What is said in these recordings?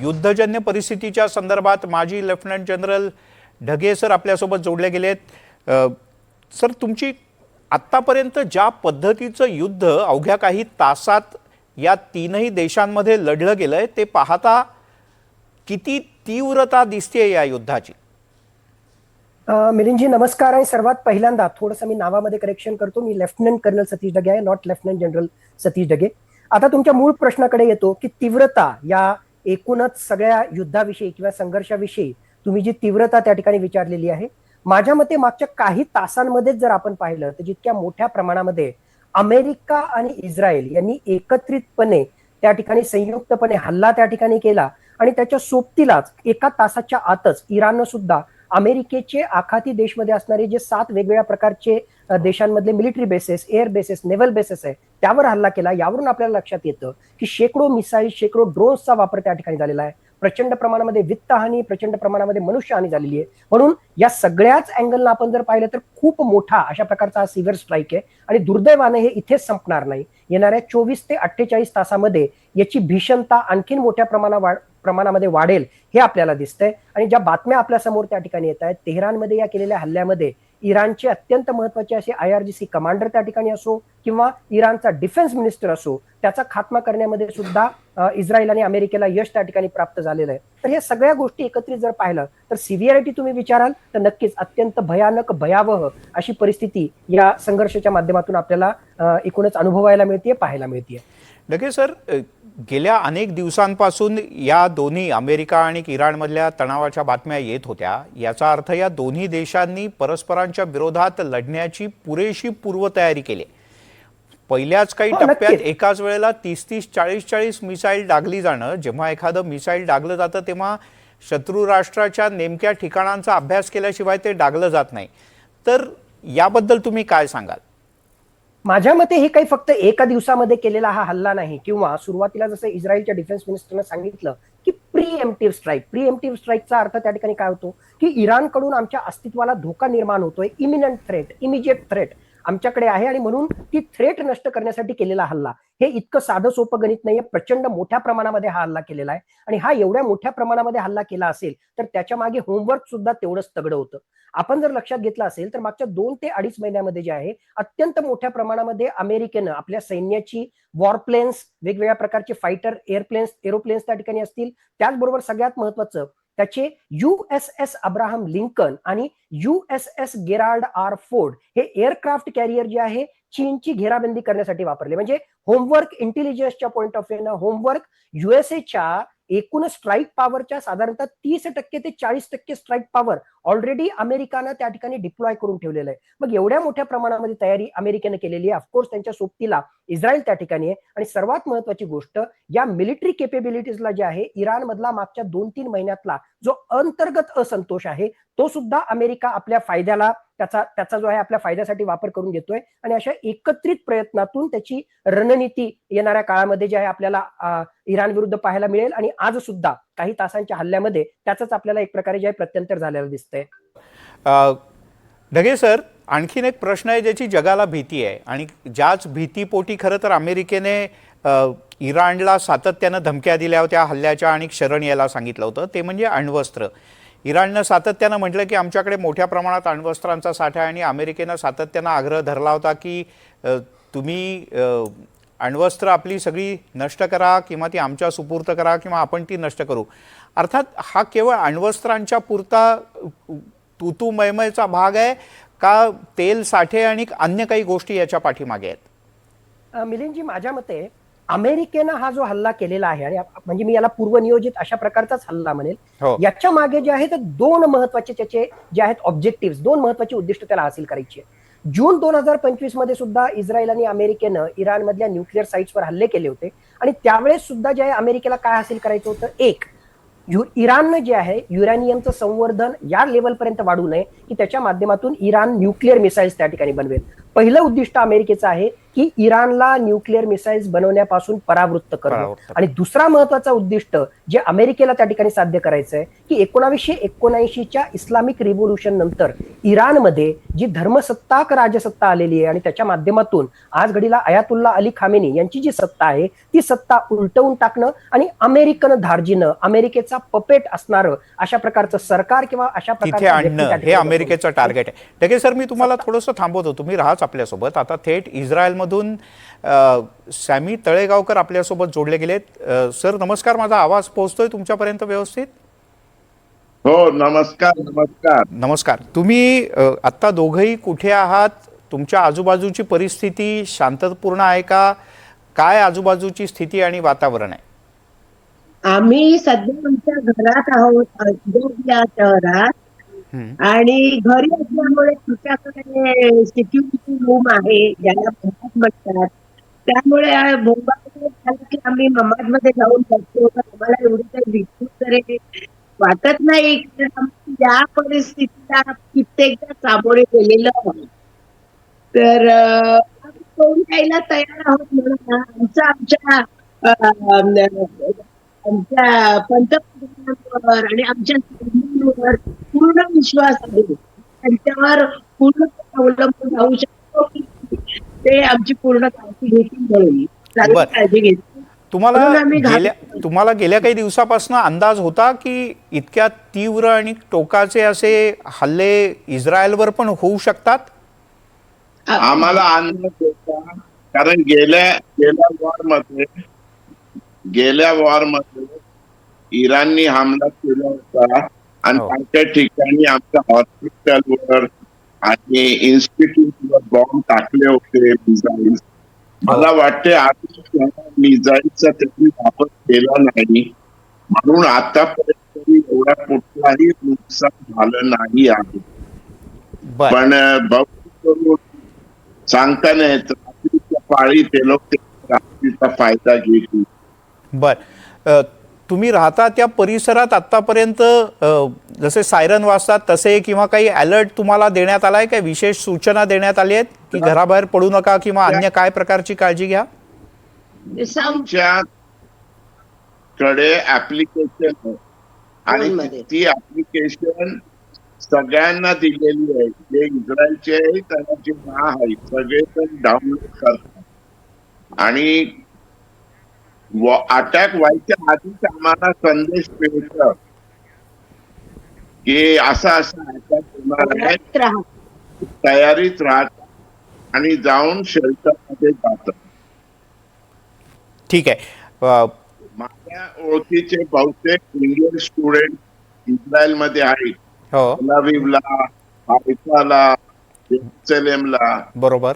युद्धजन्य परिस्थितीच्या संदर्भात माजी लेफ्टनंट जनरल ढगे सर आपल्यासोबत जोडले गेलेत. सर, तुमची आत्तापर्यंत ज्या पद्धतीचं युद्ध अवघ्या काही तासात या तीनही देशांमध्ये लढलं गेलंय ते पाहता किती तीव्रता दिसते या युद्धाची? मिलिंदजी नमस्कार. आणि सर्वात पहिल्यांदा थोडंसं मी नावामध्ये करेक्शन करतो. मी लेफ्टनंट कर्नल सतीश ढगे आहे, not lieutenant general Satish Dhage. आता तुमच्या मूळ प्रश्नाकडे येतो की तीव्रता या एकूणच सगळ्या युद्धाविषयी किंवा संघर्षाविषयी तुम्ही जी तीव्रता त्या ठिकाणी विचारलेली आहे, माझ्या मते मागच्या काही तासांमध्येच जर आपण पाहिलं तर जितक्या मोठ्या प्रमाणामध्ये अमेरिका आणि इस्रायल यांनी एकत्रितपणे त्या ठिकाणी संयुक्तपणे हल्ला त्या ठिकाणी केला आणि त्याच्या सोबतीलाच एका तासाच्या आतच इराणनं सुद्धा अमेरिकेचे आखाती देशमध्ये असणारे जे 7 वेगवेगळ्या प्रकारचे देशांमधले military bases, air bases, naval bases आहे त्यावर हल्ला केला. यावरून आपल्याला लक्षात येतं की शेकडो मिसाईल, शेकडो ड्रोन्सचा वापर त्या ठिकाणी झालेला आहे. प्रचंड प्रमाणामध्ये वित्तहानी, प्रचंड प्रमाणामध्ये मनुष्यहानी झालेली आहे. म्हणून या सगळ्याच अँगलला आपण जर पाहिलं तर खूप मोठा अशा प्रकारचा सिव्हिअर स्ट्राईक आहे आणि दुर्दैवाने हे इथेच संपणार नाही. येणाऱ्या 24 ते 48 तासामध्ये याची भीषणता आणखीन मोठ्या प्रमाणामध्ये वाढेल हे आपल्याला दिसतंय. आणि ज्या बातम्या आपल्या समोर त्या ठिकाणी येत आहेत, तेहरानमध्ये या केलेल्या हल्ल्यामध्ये इराणचे अत्यंत महत्वाचे असे IRGC कमांडर त्या ठिकाणी असो किंवा इराणचा डिफेन्स मिनिस्टर असो, त्याचा खात्मा करण्यामध्ये सुद्धा इस्रायल आणि अमेरिकेला यश त्या ठिकाणी प्राप्त झालेलं आहे. तर या सगळ्या गोष्टी एकत्रित जर पाहिलं तर सिव्हिअरिटी तुम्ही विचाराल तर नक्कीच अत्यंत भयानक, भयावह अशी परिस्थिती या संघर्षाच्या माध्यमातून आपल्याला एकूणच अनुभवायला मिळते, पाहायला मिळते. ढगे सर, गेल्या अनेक दिवसांपासून या दोन्ही अमेरिका आणि इराणमधल्या तणावाच्या बातम्या येत होत्या. याचा अर्थ या दोन्ही देशांनी परस्परांच्या विरोधात लढण्याची पुरेशी पूर्वतयारी केली. पहिल्याच काही टप्प्यात एकाच वेळेला 30-30, 40-40 मिसाईल डागली जाणं, जेव्हा एखादं मिसाईल डागलं जातं तेव्हा शत्रू राष्ट्राच्या नेमक्या ठिकाणांचा अभ्यास केल्याशिवाय ते डागलं जात नाही. तर याबद्दल तुम्ही काय सांगाल? माझ्या मते हे काही फक्त एका दिवसामध्ये केलेला हा हल्ला नाही, किंवा सुरुवातीला जसं इस्रायलच्या डिफेन्स मिनिस्टरने सांगितलं की प्रीएम्प्टिव्ह स्ट्राईक. प्रीएम्प्टिव्ह स्ट्राईकचा अर्थ त्या ठिकाणी काय होतो की इराणकडून आमच्या अस्तित्वाला धोका निर्माण होतोय, इमिनंट थ्रेट, इमिजिएट थ्रेट आमच्याकडे आहे आणि म्हणून ती थ्रेट नष्ट करण्यासाठी केलेला हल्ला. हे इतकं साधं सोपं गणित नाहीये. प्रचंड मोठ्या प्रमाणामध्ये हा हल्ला केलेला आहे आणि हा एवढ्या मोठ्या प्रमाणामध्ये हल्ला केला असेल तर त्याच्या मागे होमवर्क सुद्धा तेवढंच तगडं होतं. आपण जर लक्षात घेतलं असेल तर मागच्या 2 ते 2.5 महिन्यामध्ये जे आहे अत्यंत मोठ्या प्रमाणामध्ये अमेरिकेनं आपल्या सैन्याची वॉरप्लेन्स, वेगवेगळ्या प्रकारचे फायटर एअरप्लेन्स, एरोप्लेन्स त्या ठिकाणी असतील. त्याचबरोबर सगळ्यात महत्वाचं त्याचे USS अब्राहम लिंकन आणि USS गेराल्ड R फोर्ड हे एअरक्राफ्ट कॅरियर जे आहे चीनची घेराबंदी करण्यासाठी वापरले. म्हणजे होमवर्क, इंटेलिजन्सच्या पॉईंट ऑफ व्ह्यूनं होमवर्क USA एकूण स्ट्राईक पॉवरच्या साधारणतः 30% ते 40% स्ट्राईक पॉवर ऑलरेडी अमेरिकानं त्या ठिकाणी डिप्लॉय करून ठेवलेलं आहे. मग एवढ्या मोठ्या प्रमाणामध्ये तयारी अमेरिकेनं केलेली आहे. ऑफकोर्स त्यांच्या सोबतीला इस्रायल त्या ठिकाणी आहे. आणि सर्वात महत्वाची गोष्ट, या मिलिटरी केपेबिलिटीजला जे आहे इराणमधला मागच्या 2-3 महिन्यातला जो अंतर्गत असंतोष आहे तो सुद्धा अमेरिका आपल्या फायद्याला त्याचा जो आहे आपल्या फायद्यासाठी वापर करून घेतोय. आणि अशा एकत्रित प्रयत्नातून त्याची रणनीती येणाऱ्या काळामध्ये जे आहे आपल्याला इराण विरुद्ध पाहायला मिळेल. आणि आज सुद्धा काही तासांच्या हल्ल्यामध्ये त्याच आपल्याला एक प्रकारे जे आहे प्रत्यंतर झालेलं दिसतंय. ढगे सर, आणखीन एक प्रश्न आहे ज्याची जगाला भीती आहे आणि ज्याच भीतीपोटी खरं तर अमेरिकेने इराणला सातत्यानं धमक्या दिल्या होत्या हल्ल्याच्या आणि शरण यायला सांगितलं होतं, ते म्हणजे अण्वस्त्र. इराणनं सातत्यानं म्हटलं की आमच्याकडे मोठ्या प्रमाणात अण्वस्त्रांचा साठा आहे आणि अमेरिकेनं सातत्यानं आग्रह धरला होता की तुम्ही अण्वस्त्र आपली सगळी नष्ट करा किंवा ती आमच्या सुपूर्द करा किंवा आपण ती नष्ट करू. अर्थात हा केवळ अण्वस्त्रांच्या पुरता तूतू मैमयचा भाग आहे का तेल साठे आणि अन्य काही गोष्टी याच्या पाठीमागे आहेत? मिलिंदजी, माझ्या मते अमेरिकेनं हा जो हल्ला केलेला आहे आणि म्हणजे मी याला पूर्वनियोजित अशा प्रकारचाच हल्ला म्हणेल. याच्या मागे जे आहे तर 2 महत्वाचे त्याचे जे आहेत ऑब्जेक्टिव्ह, 2 महत्वाची उद्दिष्ट त्याला हासिल करायची आहे. जून 2025 मध्ये सुद्धा इस्रायल आणि अमेरिकेनं इराणमधल्या न्यूक्लिअर साइट्सवर हल्ले केले होते आणि त्यावेळेस सुद्धा जे आहे अमेरिकेला काय हासिल करायचं होतं, एक इराणनं जे आहे युरेनियमचं संवर्धन या लेवलपर्यंत वाढू नये की त्याच्या माध्यमातून इराण न्यूक्लिअर मिसाईल्स त्या ठिकाणी बनवेल. पहिलं उद्दिष्ट अमेरिकेचं आहे की इराणला न्यूक्लिअर मिसाईल्स बनवण्यापासून परावृत्त करणं, आणि दुसरा महत्वाचा उद्दिष्ट जे अमेरिकेला त्या ठिकाणी साध्य करायचं आहे की 1979च्या इस्लामिक रिव्होल्युशन नंतर इराणमध्ये जी धर्मसत्ताक राजसत्ता आलेली आहे आणि त्याच्या माध्यमातून आज घडीला अयातुल्ला अली खामेनी यांची जी सत्ता आहे ती सत्ता उलटवून टाकणं आणि अमेरिकन धार्जिनं, अमेरिकेचा पपेट असणारं अशा प्रकारचं सरकार किंवा अशा तिथे आणणं हे अमेरिकेचं टार्गेट आहे. डगे सर, मी तुम्हाला थोडंसं थांबवतो, तुम्ही राहाच आपल्यासोबत. आता थेट इस्रायलमधून सॅमी तळेगावकर आपल्यासोबत जोडले गेलेत. सर नमस्कार, माझा आवाज पोहोचतोय तुमच्यापर्यंत व्यवस्थित? हो, नमस्कार. नमस्कार. नमस्कार. तुम्ही आता दोघंही कुठे आहात? तुमच्या आजूबाजूची परिस्थिती शांततापूर्ण आहे का? काय आजूबाजूची स्थिती आणि वातावरण आहे? आम्ही सध्या आमच्या घरात आहोत, अजोग या शहरात, आणि घरी असल्यामुळे तुमच्याकडे सिक्युरिटी रूम आहे ज्याला भोंगाट म्हणतात. त्यामुळे भोंगाट झाला की आम्ही ममाज मध्ये जाऊन बसतो, तर आम्हाला एवढी काही भीती वगैरे वाटत नाही, कारण आम्ही या परिस्थितीला कित्येकदा सामोरे गेलेलो आहोत. तर आम्ही कोण यायला तयार आहोत म्हणून आमच्या पंतप्रधानांवर आणि आमच्या सैन्यांवर पूर्ण विश्वास आहे. त्यांच्यावर पूर्ण अवलंबून राहू शकतो की ते आमची पूर्ण काळजी घेतील, म्हणून चांगली काळजी घेतील. तुम्हाला गेल्या काही दिवसापासून अंदाज होता की इतक्या तीव्र आणि टोकाचे असे हल्ले इस्रायलवर पण होऊ शकतात? आम्हाला अंदाज होता, कारण गेल्या वॉर मध्ये इराणनी हमला केला होता आणि काही ठिकाणी आमच्या हॉस्पिटलवर आणि इन्स्टिट्यूटवर बॉम्ब टाकले होते, मिसाईल्स. मला वाटते आता मिसाईलचा त्यांनी वापर केला नाही, म्हणून आतापर्यंत एवढा कुठलाही नुकसान झालं नाही आहे. पण सांगता नाही, रात्रीच्या पाळी ते लोक रात्रीचा फायदा घेतील. बर, तुम्ही राहता त्या परिसरात आतापर्यंत जसे सायरन वाजतात तसे किंवा काही अलर्ट तुम्हाला देण्यात आलाय, काय विशेष सूचना देण्यात आली आहेत की घराबाहेर पडू नका किंवा अन्य काय प्रकारची काळजी घ्या? आमच्याकडे ऍप्लिकेशन आणि ती ऍप्लिकेशन सगळ्यांना दिलेली आहे, जे इस्रायलचे आहेत त्यांची ना आहे, सगळे पण डाउनलोड करतात. आणि अटॅक व्हायच्या आधीच आम्हाला संदेश मिळतात की असा अटॅक होणार आहे, तयारीत राहतात आणि जाऊन शेल्टर मध्ये जातात. ठीक आहे. माझ्या ओळखीचे बहुतेक इंडियन स्टुडंट इस्रायल मध्ये आहेत, तेल अविवला, हायफाला, जेरुसलेमला. बरोबर.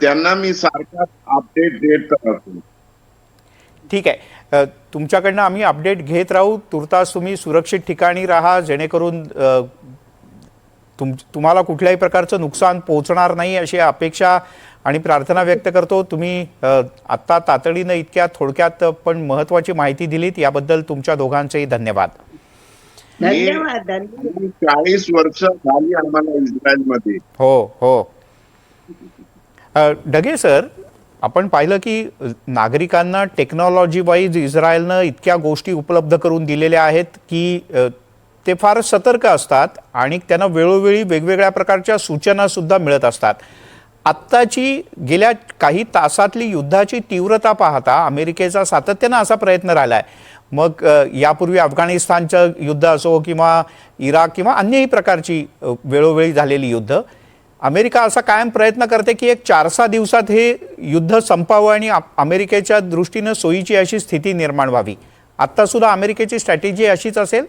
त्यांना मी सारखा अपडेट देत राहतो. ठीक आहे, तुमच्याकडनं आम्ही अपडेट घेत राहू. तुर्तास तुम्ही सुरक्षित ठिकाणी राहा, जेणेकरून तुम्हाला कुठल्याही प्रकारचं नुकसान पोहोचणार नाही अशी अपेक्षा आणि प्रार्थना व्यक्त करतो. तुम्ही आत्ता तातडीनं इतक्या थोडक्यात पण महत्वाची माहिती दिलीत, याबद्दल तुमच्या दोघांचेही धन्यवाद. धन्यवाद. 40 वर्ष झाली आम्हाला इस्रायलमध्ये. हो हो. डगे सर, आपण पाहिलं की नागरिकांना टेक्नॉलॉजी वाईज इस्रायलनं इतक्या गोष्टी उपलब्ध करून दिलेल्या आहेत की ते फार सतर्क असतात आणि त्यांना वेळोवेळी वेगवेगळ्या प्रकारच्या सूचना सुद्धा मिळत असतात. आत्ताची गेल्या काही तासातली युद्धाची तीव्रता पाहता अमेरिकेचा सातत्यानं असा प्रयत्न राहिला आहे, मग यापूर्वी अफगाणिस्तानचं युद्ध असो किंवा इराक किंवा अन्यही प्रकारची वेळोवेळी झालेली युद्ध, अमेरिका असा कायम प्रयत्न करते की एक 4-6 दिवसात हे युद्ध संपावं आणि अमेरिकेच्या दृष्टीनं सोयीची अशी स्थिती निर्माण व्हावी. आता सुद्धा अमेरिकेची स्ट्रॅटेजी अशीच असेल?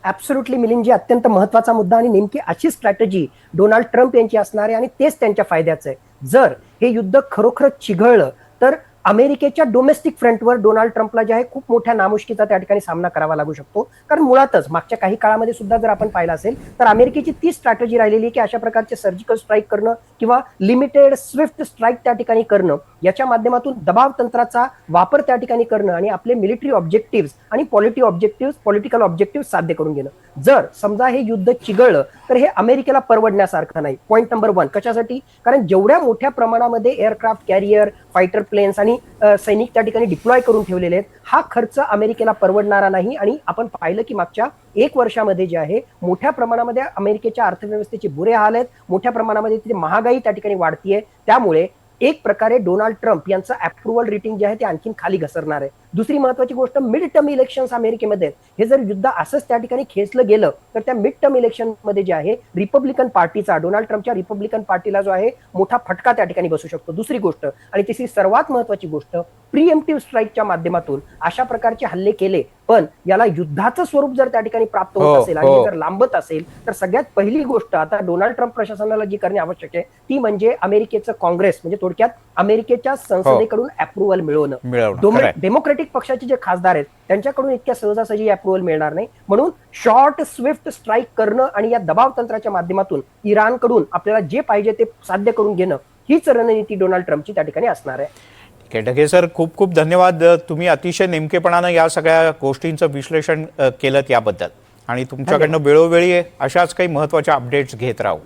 ॲब्सोल्युटली मिलिंदजी, अत्यंत महत्वाचा मुद्दा, आणि नेमकी अशी स्ट्रॅटेजी डोनाल्ड ट्रम्प यांची असणार आहे आणि तेच त्यांच्या फायद्याचं आहे. जर हे युद्ध खरोखरच चिघळलं तर अमेरिकेच्या डोमेस्टिक फ्रंटवर डोनाल्ड ट्रम्पला जे आहे खूप मोठ्या नामुष्कीचा त्या ठिकाणी सामना करावा लागू शकतो. कारण मुळातच मागच्या काही काळामध्ये सुद्धा जर आपण पाहिलं असेल तर अमेरिकेची ती स्ट्रॅटेजी राहिलेली आहे की अशा प्रकारचे सर्जिकल स्ट्राईक करणं किंवा लिमिटेड स्विफ्ट स्ट्राईक त्या ठिकाणी करणं, याच्या माध्यमातून दबाव तंत्राचा वापर त्या ठिकाणी करणं आणि आपले मिलिटरी ऑब्जेक्टिव्ह आणि पॉलिटिकल ऑब्जेक्टिव्ह साध्य करून घेणं. जर समजा हे युद्ध चिघळलं तर हे अमेरिकेला परवडण्यासारखं नाही. पॉईंट नंबर 1 कशासाठी? कारण जेवढ्या मोठ्या प्रमाणामध्ये एअरक्राफ्ट कॅरियर, फायटर प्लेन्स आणि सैनिक त्या ठिकाणी डिप्लॉय करून ठेवलेले आहेत, हा खर्च अमेरिकेला परवडणारा नाही. आणि आपण पाहिलं की मागच्या 1 वर्षामध्ये जे आहे मोठ्या प्रमाणामध्ये अमेरिकेच्या अर्थव्यवस्थेचे बुरे हाल आहेत, मोठ्या प्रमाणामध्ये तिथे महागाई त्या ठिकाणी वाढतीये. त्यामुळे एक प्रकारे डोनाल्ड ट्रम्प यांचं अप्रुव्हल रेटिंग जे आहे ते आणखीन खाली घसरणार आहे. दुसरी महत्वाची गोष्ट, मिड टर्म इलेक्शन्स अमेरिकेमध्ये हे जर युद्ध असंच त्या ठिकाणी खेचलं गेलं तर त्या मिड टर्म इलेक्शन मध्ये जे आहे रिपब्लिकन पार्टीचा, डोनाल्ड ट्रम्पच्या रिपब्लिकन पार्टीला जो आहे मोठा फटका त्या ठिकाणी बसू शकतो. दुसरी गोष्ट आणि तिसरी सर्वात महत्वाची गोष्ट, प्रीएम्प्टिव्ह स्ट्राईकच्या माध्यमातून अशा प्रकारचे हल्ले केले पण याला युद्धाचं स्वरूप जर त्या ठिकाणी प्राप्त होत असेल आणि जर लांबत असेल तर सगळ्यात पहिली गोष्ट आता डोनाल्ड ट्रम्प प्रशासनाला जी करणे आवश्यक आहे ती म्हणजे अमेरिकेचं काँग्रेस, म्हणजे थोडक्यात अमेरिकेच्या संसदेकडून अप्रुव्हल मिळवणं. डेमोक्रेटिक पक्षाचे जे खासदार आहेत त्यांच्याकडून इतक्या सहजासहजी अप्रुव्हल मिळणार नाही. म्हणून शॉर्ट स्विफ्ट स्ट्राईक करणं आणि या दबाव तंत्राच्या माध्यमातून इराणकडून आपल्याला जे पाहिजे ते साध्य करून घेणं, हीच रणनीती डोनाल्ड ट्रम्पची त्या ठिकाणी असणार आहे. ढगे सर, खूप खूप धन्यवाद. तुम्ही अतिशय नेमकेपणानं या सगळ्या गोष्टींचं विश्लेषण केलं याबद्दल आणि तुमच्याकडनं वेळोवेळी अशाच काही महत्त्वाच्या अपडेट्स घेत राहू.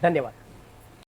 धन्यवाद.